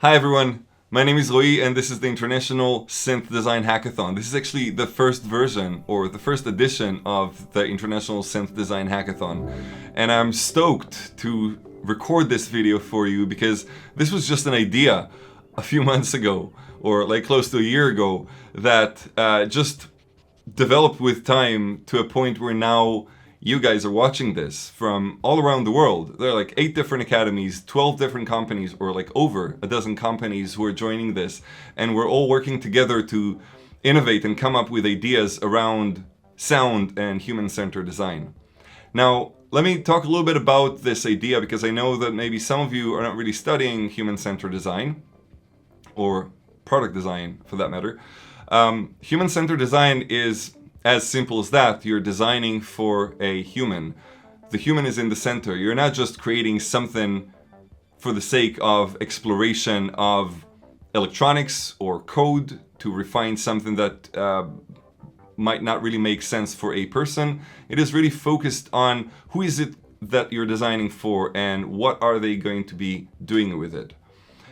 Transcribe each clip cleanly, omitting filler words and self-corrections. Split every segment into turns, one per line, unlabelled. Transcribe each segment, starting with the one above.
Hi everyone, my name is Roy and this is the International Synth Design Hackathon. This is actually the first version or the first edition of the International Synth Design Hackathon. And I'm stoked to record this video for you because this was just an idea a few months ago or like close to a year ago that just developed with time to a point where now you guys are watching this from all around the world. There are like 8 different academies, 12 different companies, or like over a dozen companies who are joining this. And we're all working together to innovate and come up with ideas around sound and human-centered design. Now, let me talk a little bit about this idea because I know that maybe some of you are not really studying human-centered design or product design for that matter. Human-centered design is as simple as that. You're designing for a human. The human is in the center. You're not just creating something for the sake of exploration of electronics or code to refine something that might not really make sense for a person. It is really focused on who is it that you're designing for and what are they going to be doing with it.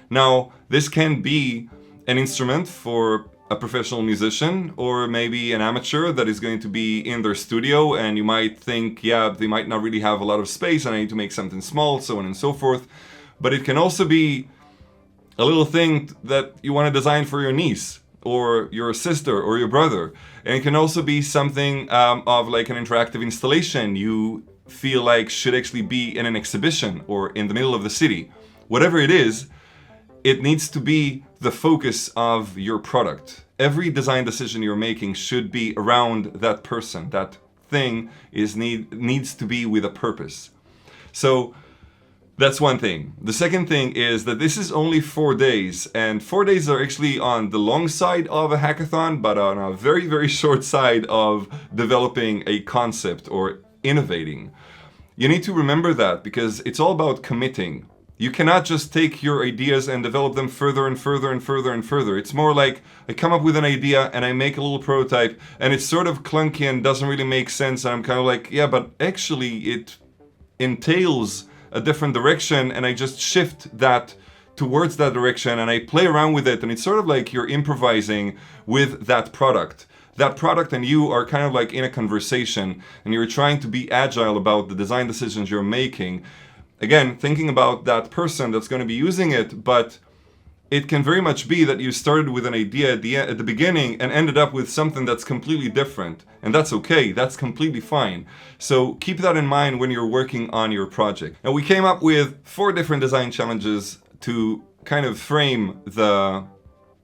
Now, this can be an instrument for a professional musician or maybe an amateur that is going to be in their studio, and you might think, yeah, they might not really have a lot of space and I need to make something small, so on and so forth. But it can also be a little thing that you want to design for your niece or your sister or your brother. And it can also be something of like an interactive installation you feel like should actually be in an exhibition or in the middle of the city. Whatever it is, it needs to be the focus of your product. Every design decision you're making should be around that person. That thing needs to be with a purpose. So that's one thing. The second thing is that this is only 4 days, and 4 days are actually on the long side of a hackathon, but on a very, very short side of developing a concept or innovating. You need to remember that because it's all about committing. You cannot just take your ideas and develop them further and further and further and further. It's more like I come up with an idea and I make a little prototype and it's sort of clunky and doesn't really make sense. And I'm kind of like, yeah, but actually it entails a different direction, and I just shift that towards that direction and I play around with it. And it's sort of like you're improvising with that product. That product and you are kind of like in a conversation and you're trying to be agile about the design decisions you're making. Again, thinking about that person that's going to be using it, but it can very much be that you started with an idea at the beginning and ended up with something that's completely different. And that's okay, that's completely fine. So keep that in mind when you're working on your project. Now, we came up with 4 different design challenges to kind of frame the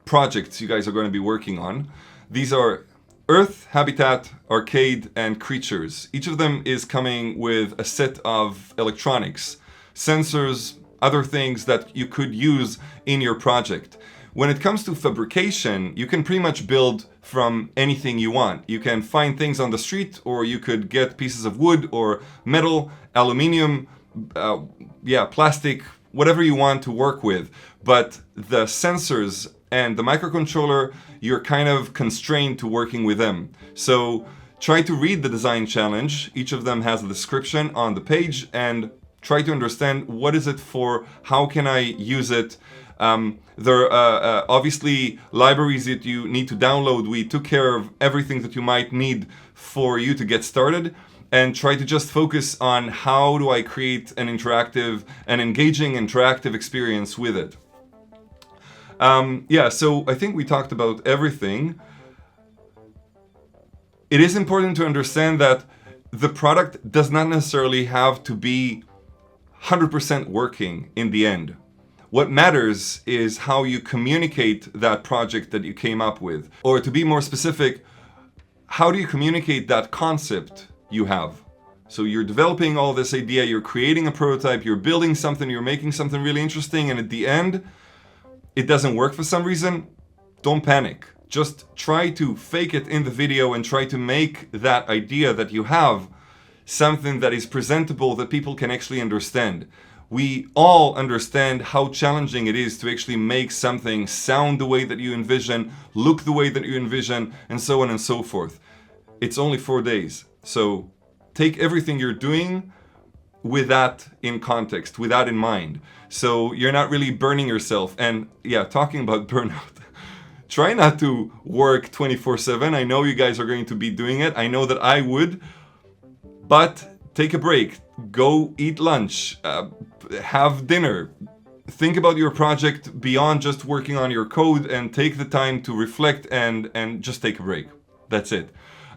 projects you guys are going to be working on. These are Earth, Habitat, Arcade, and Creatures. Each of them is coming with a set of electronics, sensors, other things that you could use in your project. When it comes to fabrication, you can pretty much build from anything you want. You can find things on the street, or you could get pieces of wood or metal, aluminium, plastic, whatever you want to work with. But the sensors and the microcontroller, you're kind of constrained to working with them. So try to read the design challenge. Each of them has a description on the page, and try to understand what is it for, how can I use it. There are obviously libraries that you need to download. We took care of everything that you might need for you to get started, and try to just focus on how do I create an engaging interactive experience with it. So I think we talked about everything. It is important to understand that the product does not necessarily have to be 100% working in the end. What matters is how you communicate that project that you came up with. Or to be more specific, how do you communicate that concept you have? So you're developing all this idea, you're creating a prototype, you're building something, you're making something really interesting, and at the end, it doesn't work for some reason. Don't panic. Just try to fake it in the video and try to make that idea that you have something that is presentable, that people can actually understand. We all understand how challenging it is to actually make something sound the way that you envision, look the way that you envision, and so on and so forth. It's only 4 days. So take everything you're doing with that in context, with that in mind. So you're not really burning yourself. And yeah, talking about burnout, try not to work 24/7. I know you guys are going to be doing it. I know that I would, but take a break, go eat lunch, have dinner, think about your project beyond just working on your code, and take the time to reflect and just take a break. That's it.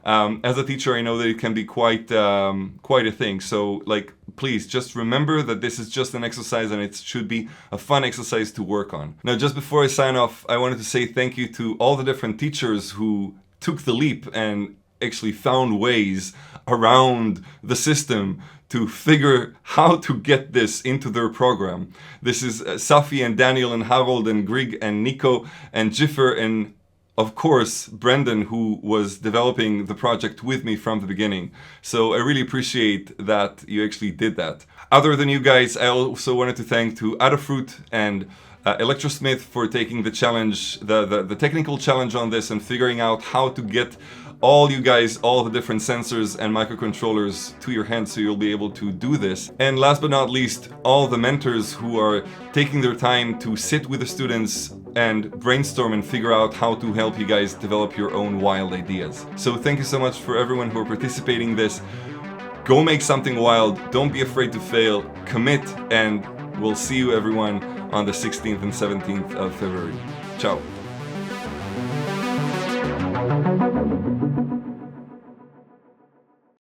As a teacher, I know that it can be quite a thing. So, like, please just remember that this is just an exercise, and it should be a fun exercise to work on. Now, just before I sign off, I wanted to say thank you to all the different teachers who took the leap and actually found ways around the system to figure how to get this into their program. This is Safi and Daniel and Harold and Grig and Nico and Jiffer and of course, Brendan, who was developing the project with me from the beginning. So I really appreciate that you actually did that. Other than you guys, I also wanted to thank to Adafruit and Electrosmith for taking the challenge, the technical challenge on this and figuring out how to get all you guys, all the different sensors and microcontrollers to your hand so you'll be able to do this. And last but not least, all the mentors who are taking their time to sit with the students and brainstorm and figure out how to help you guys develop your own wild ideas. So thank you so much for everyone who are participating in this. Go make something wild, don't be afraid to fail, commit, and we'll see you everyone on the 16th and 17th of February. Ciao.